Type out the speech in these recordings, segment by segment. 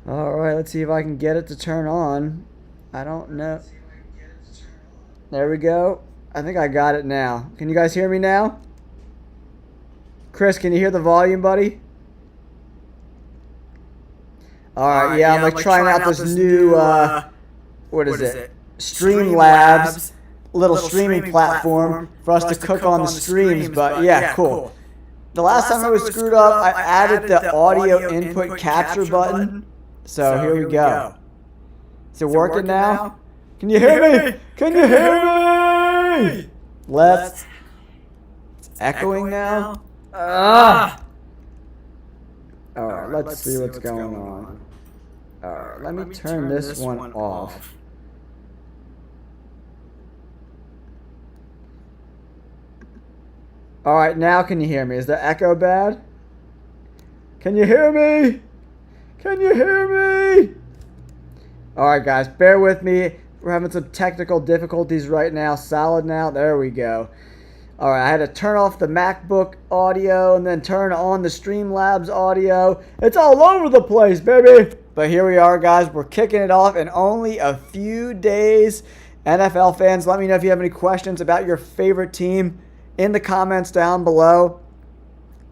All right, let's see if I can get it to turn on. I don't know. There we go. I think I got it now. Can you guys hear me now? Chris, can you hear the volume, buddy? All right, yeah, I'm like trying out this new, what is it? Streamlabs, little streaming platform for us to cook on the streams. But yeah, cool. The last time it was screwed up, I added the audio input capture button. So here we go. Is it working now? Can you hear me? Can you hear me? Let's. It's echoing now. Ah. All right, let's see what's going on. All right, let me turn this one off. All right, now can you hear me? Is the echo bad? Can you hear me? Can you hear me? All right, guys, bear with me. We're having some technical difficulties right now. Solid now. There we go. All right, I had to turn off the MacBook audio and then turn on the Streamlabs audio. It's all over the place, baby. But here we are, guys. We're kicking it off in only a few days. NFL fans, let me know if you have any questions about your favorite team in the comments down below.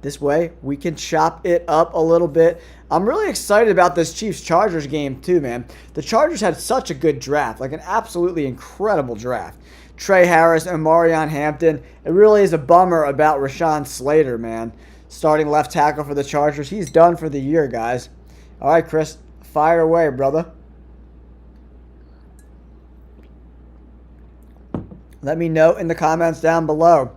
This way, we can chop it up a little bit. I'm really excited about this Chiefs-Chargers game too, man. The Chargers had such a good draft, like an absolutely incredible draft. Trey Harris and Marion Hampton. It really is a bummer about Rashawn Slater, man. Starting left tackle for the Chargers. He's done for the year, guys. All right, Chris, fire away, brother. Let me know in the comments down below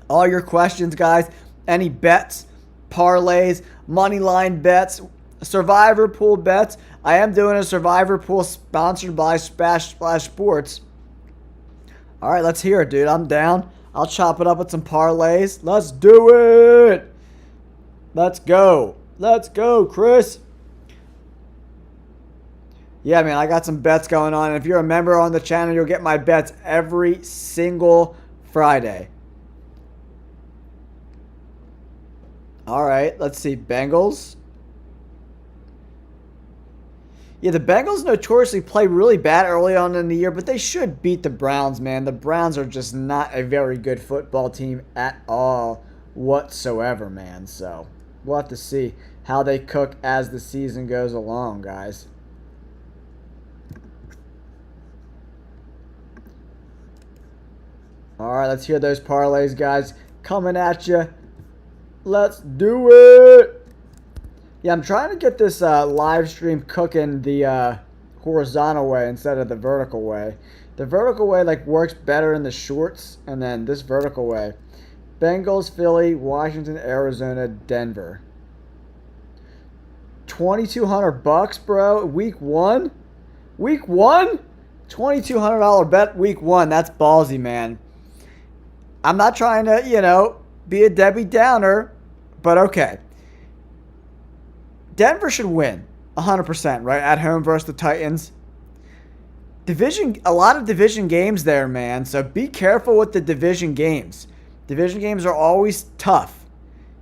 all your questions, guys. Any bets, parlays, money line bets, survivor pool bets. I am doing a survivor pool sponsored by Splash Sports. All right, let's hear it, dude. I'm down. I'll chop it up with some parlays. Let's do it. Let's go. Let's go, Chris. Yeah, man, I got some bets going on. And if you're a member on the channel, you'll get my bets every single Friday. All right, let's see. Bengals. Yeah, the Bengals notoriously play really bad early on in the year, but they should beat the Browns, man. The Browns are just not a very good football team at all whatsoever, man. So we'll have to see how they cook as the season goes along, guys. All right, let's hear those parlays, guys. Coming at you. Let's do it. Yeah, I'm trying to get this live stream cooking the horizontal way instead of the vertical way. The vertical way like works better in the shorts, and then this vertical way. Bengals, Philly, Washington, Arizona, Denver. $2,200, bro. Week 1? Week 1? $2,200 bet week 1. That's ballsy, man. I'm not trying to, be a Debbie Downer, but okay. Denver should win 100%, right? At home versus the Titans. A lot of division games there, man. So be careful with the division games. Division games are always tough,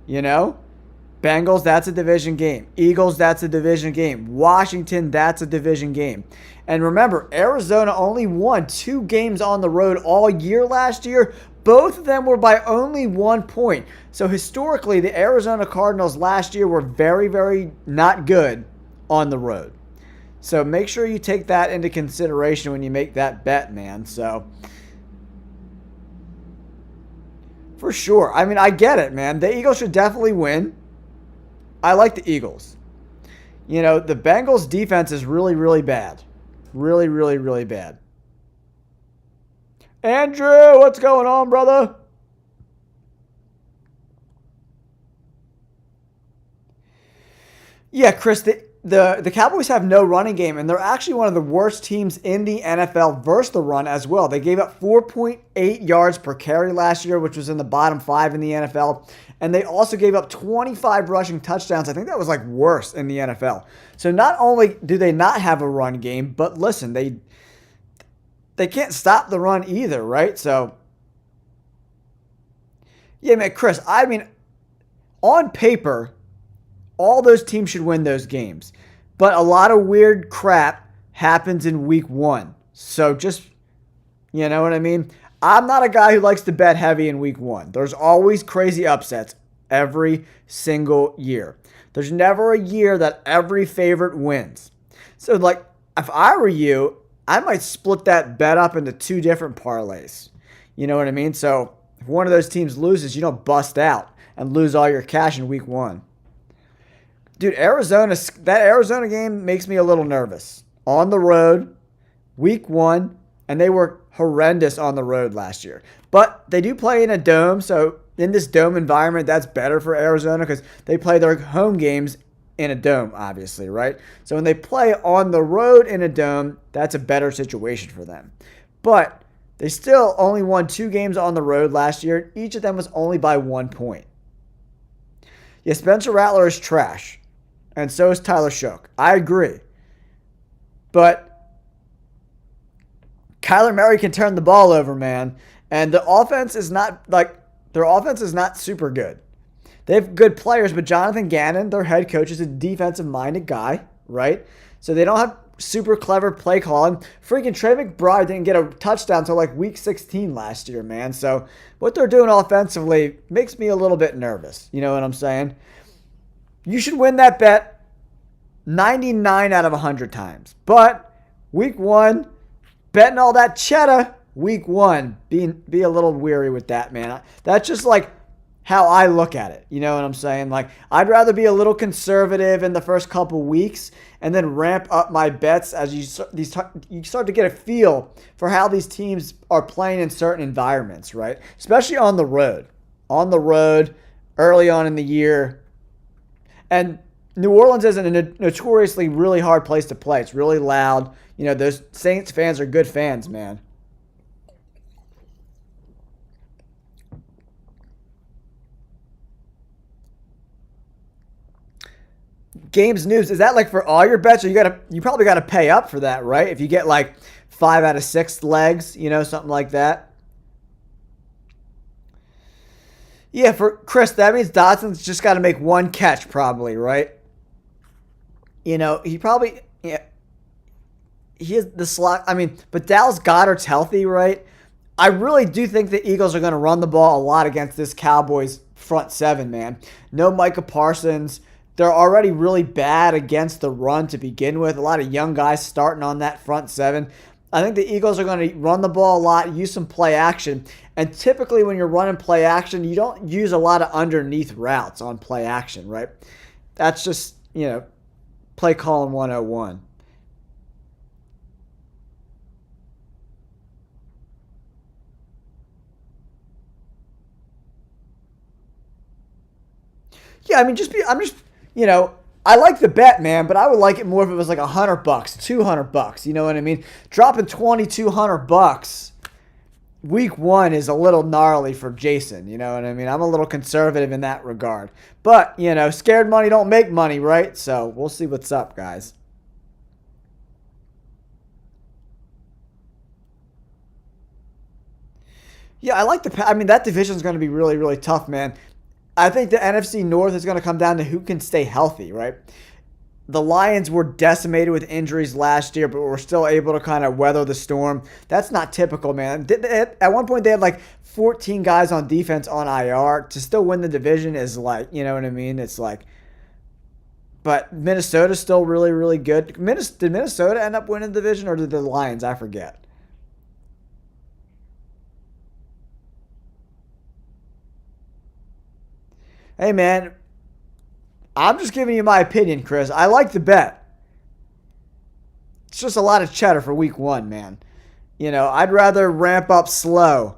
Bengals, that's a division game. Eagles, that's a division game. Washington, that's a division game. And remember, Arizona only won 2 games on the road all year last year. Both of them were by only 1 point. So historically, the Arizona Cardinals last year were very, very not good on the road. So make sure you take that into consideration when you make that bet, man. So for sure. I mean, I get it, man. The Eagles should definitely win. I like the Eagles. The Bengals defense is really, really bad. Really, really, really bad. Andrew, what's going on, brother? Yeah, Chris, the Cowboys have no running game, and they're actually one of the worst teams in the NFL versus the run as well. They gave up 4.8 yards per carry last year, which was in the bottom 5 in the NFL. And they also gave up 25 rushing touchdowns. I think that was like worst in the NFL. So not only do they not have a run game, but listen, they can't stop the run either, right? So, yeah, man, Chris, I mean, on paper, all those teams should win those games. But a lot of weird crap happens in week 1. So just, you know what I mean? I'm not a guy who likes to bet heavy in week 1. There's always crazy upsets every single year. There's never a year that every favorite wins. So, like, if I were you, I might split that bet up into 2 different parlays. You know what I mean? So, if one of those teams loses, you don't bust out and lose all your cash in week 1. Dude, that Arizona game makes me a little nervous. On the road, week 1, and they were horrendous on the road last year. But they do play in a dome, so in this dome environment, that's better for Arizona because they play their home games in a dome, obviously, right? So when they play on the road in a dome, that's a better situation for them. But they still only won 2 games on the road last year. Each of them was only by 1 point. Yeah, Spencer Rattler is trash. And so is Tyler Shook. I agree. But Kyler Murray can turn the ball over, man. And the offense is not, their offense is not super good. They have good players, but Jonathan Gannon, their head coach, is a defensive-minded guy, right? So they don't have super clever play calling. Freaking Trey McBride didn't get a touchdown until like week 16 last year, man. So what they're doing offensively makes me a little bit nervous. You know what I'm saying? You should win that bet 99 out of 100 times. But week 1, betting all that cheddar, week 1, be a little weary with that, man. That's just like how I look at it. You know what I'm saying? Like, I'd rather be a little conservative in the first couple weeks and then ramp up my bets as you start to get a feel for how these teams are playing in certain environments, right? Especially on the road. On the road, early on in the year. And New Orleans is a notoriously really hard place to play. It's really loud. You know, those Saints fans are good fans, man. Games news, is that like for all your bets, or you probably gotta pay up for that, right? If you get like 5 out of 6 legs, you know, something like that. Yeah, for Chris, that means Dotson's just got to make 1 catch, probably, right? You know, he probably, yeah, he is the slot. I mean, but Dallas Goedert's healthy, right? I really do think the Eagles are going to run the ball a lot against this Cowboys front 7, man. No Micah Parsons. They're already really bad against the run to begin with. A lot of young guys starting on that front 7. I think the Eagles are going to run the ball a lot, use some play action. And typically when you're running play action, you don't use a lot of underneath routes on play action, right? That's just, you know, play calling 101. Yeah, I mean, you know, I like the bet, man, but I would like it more if it was like $100, $200. You know what I mean? Dropping $2,200 week 1 is a little gnarly for Jason. You know what I mean? I'm a little conservative in that regard, but you know, scared money don't make money, right? So we'll see what's up, guys. Yeah, I like I mean, that division is going to be really, really tough, man. I think the NFC North is going to come down to who can stay healthy, right? The Lions were decimated with injuries last year, but were still able to kind of weather the storm. That's not typical, man. At one point, they had like 14 guys on defense on IR. To still win the division is like, you know what I mean? It's like, but Minnesota's still really, really good. Did Minnesota end up winning the division, or did the Lions? I forget. Hey, man, I'm just giving you my opinion, Chris. I like the bet. It's just a lot of cheddar for week 1, man. You know, I'd rather ramp up slow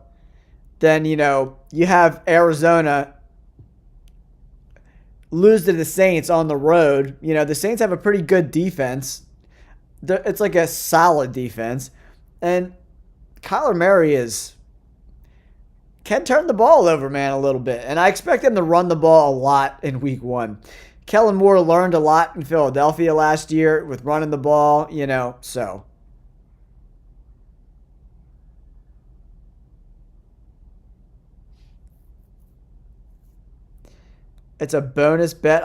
than, you know, you have Arizona lose to the Saints on the road. You know, the Saints have a pretty good defense. It's like a solid defense. And Kyler Murray can turn the ball over, man, a little bit. And I expect them to run the ball a lot in week 1. Kellen Moore learned a lot in Philadelphia last year with running the ball, you know, so. It's a bonus bet.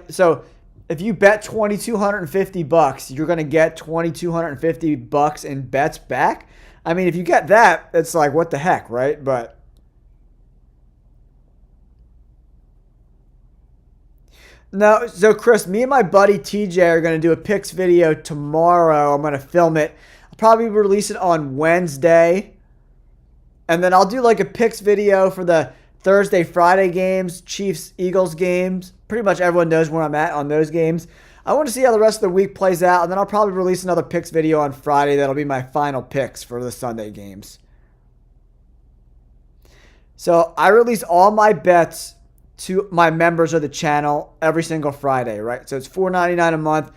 So if you bet $2,250, you're going to get $2,250 in bets back. I mean, if you get that, it's like, what the heck, right? But no, so Chris, me and my buddy TJ are going to do a picks video tomorrow. I'm going to film it. I'll probably release it on Wednesday. And then I'll do like a picks video for the Thursday, Friday games, Chiefs, Eagles games. Pretty much everyone knows where I'm at on those games. I want to see how the rest of the week plays out, and then I'll probably release another picks video on Friday. That'll be my final picks for the Sunday games. So I release all my bets to my members of the channel every single Friday, right? So it's $4.99 a month.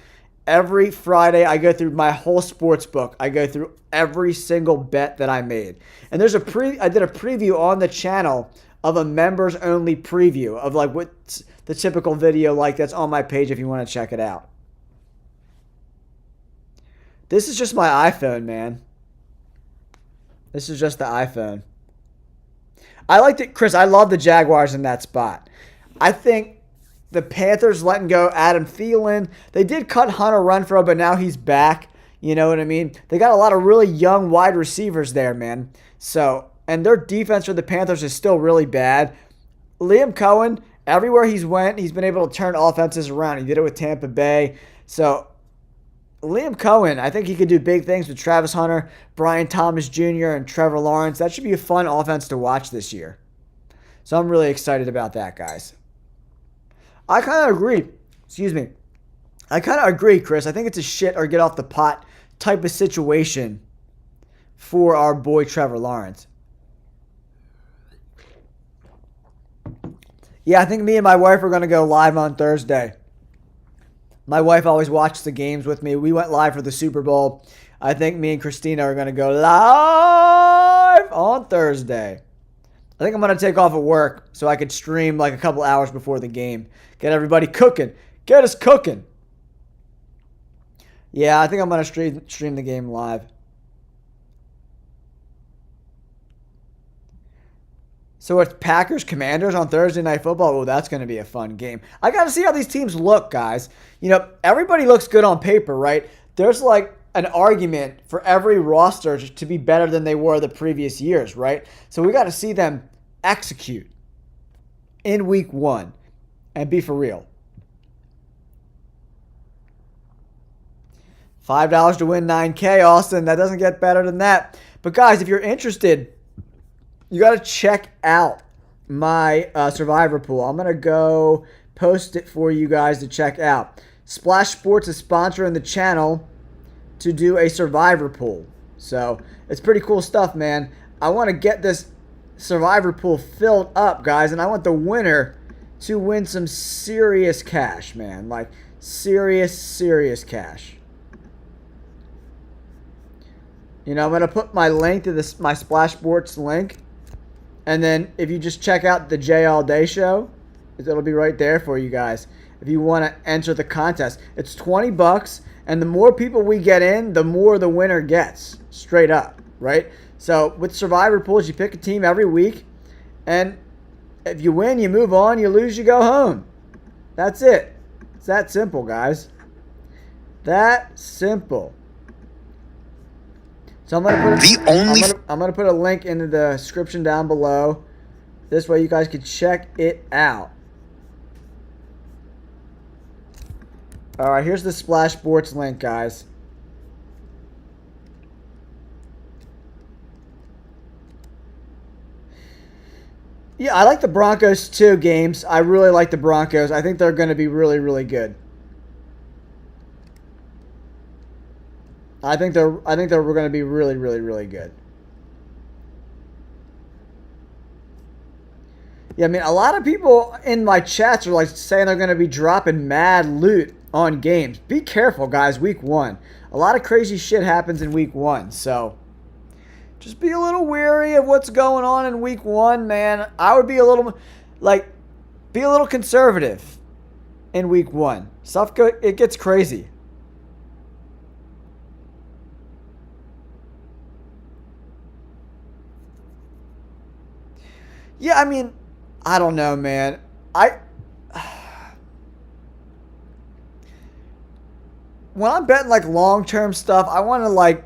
Every Friday, I go through my whole sports book. I go through every single bet that I made. And there's I did a preview on the channel of a members only preview of like what's the typical video like that's on my page if you want to check it out. This is just my iPhone, man. This is just the iPhone. I liked it, Chris. I love the Jaguars in that spot. I think the Panthers letting go Adam Thielen. They did cut Hunter Renfrow, but now he's back. You know what I mean? They got a lot of really young wide receivers there, man. So, and their defense for the Panthers is still really bad. Liam Cohen, everywhere he's went, he's been able to turn offenses around. He did it with Tampa Bay. So, Liam Cohen, I think he could do big things with Travis Hunter, Brian Thomas Jr., and Trevor Lawrence. That should be a fun offense to watch this year. So I'm really excited about that, guys. I kind of agree. Excuse me. I kind of agree, Chris. I think it's a shit or get off the pot type of situation for our boy Trevor Lawrence. Yeah, I think me and my wife are going to go live on Thursday. My wife always watches the games with me. We went live for the Super Bowl. I think me and Christina are going to go live on Thursday. I think I'm going to take off at work so I could stream like a couple hours before the game. Get everybody cooking. Get us cooking. Yeah, I think I'm going to stream the game live. So it's Packers Commanders on Thursday Night Football. Oh, that's going to be a fun game. I got to see how these teams look, guys. You know, everybody looks good on paper, right? There's like an argument for every roster to be better than they were the previous years, right? So we got to see them execute in week one and be for real. $5 to win $9K, Austin. That doesn't get better than that. But guys, if you're interested, you got to check out my Survivor pool. I'm going to go post it for you guys to check out. Splash Sports is sponsoring the channel to do a Survivor pool. So it's pretty cool stuff, man. I want to get this Survivor pool filled up, guys, and I want the winner to win some serious cash, man. Like serious cash. You know, I'm going to put my link to this, my Splash Sports link. And then if you just check out the Jay All Day show, it'll be right there for you guys. If you want to enter the contest, it's $20, and the more people we get in, the more the winner gets, straight up, right? So with Survivor pools, you pick a team every week, and if you win, you move on. You lose, you go home. That's it. It's that simple, guys. That simple. So I'm gonna put a link in the description down below. This way you guys can check it out. Alright, here's the Splash Sports link, guys. Yeah, I like the Broncos too, games. I really like the Broncos. I think they're gonna be really good. I think they're going to be really good. Yeah, I mean, a lot of people in my chats are like saying they're going to be dropping mad loot on games. Be careful, guys. Week 1, a lot of crazy shit happens in week 1, so just be a little wary of what's going on in week 1, man. I would be a little conservative in week 1. It gets crazy. Yeah, I mean, I don't know, man. when I'm betting like long-term stuff, I want to like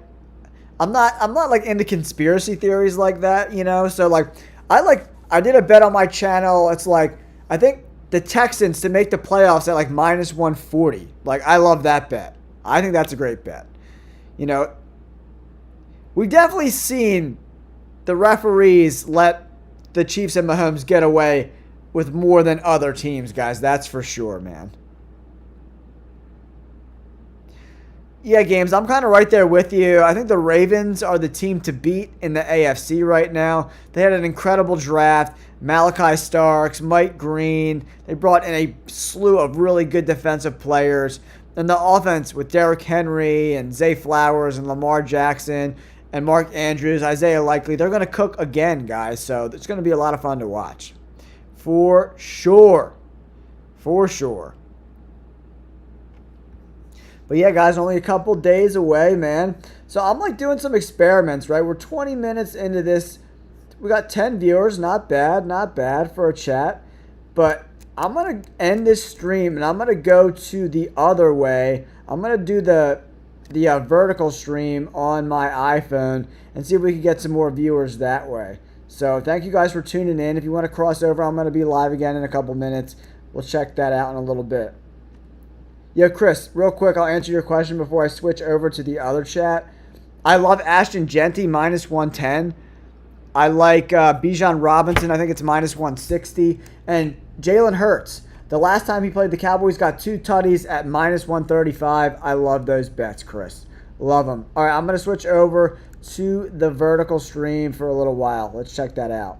I'm not like into conspiracy theories like that, you know? So like I did a bet on my channel. It's like I think the Texans to make the playoffs at like minus 140. Like I love that bet. I think that's a great bet. You know, we've definitely seen the referees let the Chiefs and Mahomes get away with more than other teams, guys. That's for sure, man. Yeah, games. I'm kind of right there with you. I think the Ravens are the team to beat in the AFC right now. They had an incredible draft. Malachi Starks, Mike Green. They brought in a slew of really good defensive players. And the offense with Derrick Henry and Zay Flowers and Lamar Jackson and Mark Andrews, Isaiah Likely, they're going to cook again, guys. So it's going to be a lot of fun to watch. For sure. For sure. But yeah, guys, only a couple days away, man. So I'm like doing some experiments, right? We're 20 minutes into this. We got 10 viewers. Not bad. Not bad for a chat. But I'm going to end this stream and I'm going to go to the other way. I'm going to do the vertical stream on my iPhone and see if we can get some more viewers that way. So thank you guys for tuning in. If you want to cross over, I'm going to be live again in a couple minutes. We'll check that out in a little bit. Yo, Chris, real quick, I'll answer your question before I switch over to the other chat. I love Ashton Genty, minus 110. I like Bijan Robinson. I think it's minus 160. And Jalen Hurts. The last time he played the Cowboys, got 2 tutties at minus 135. I love those bets, Chris. Love them. All right, I'm going to switch over to the vertical stream for a little while. Let's check that out.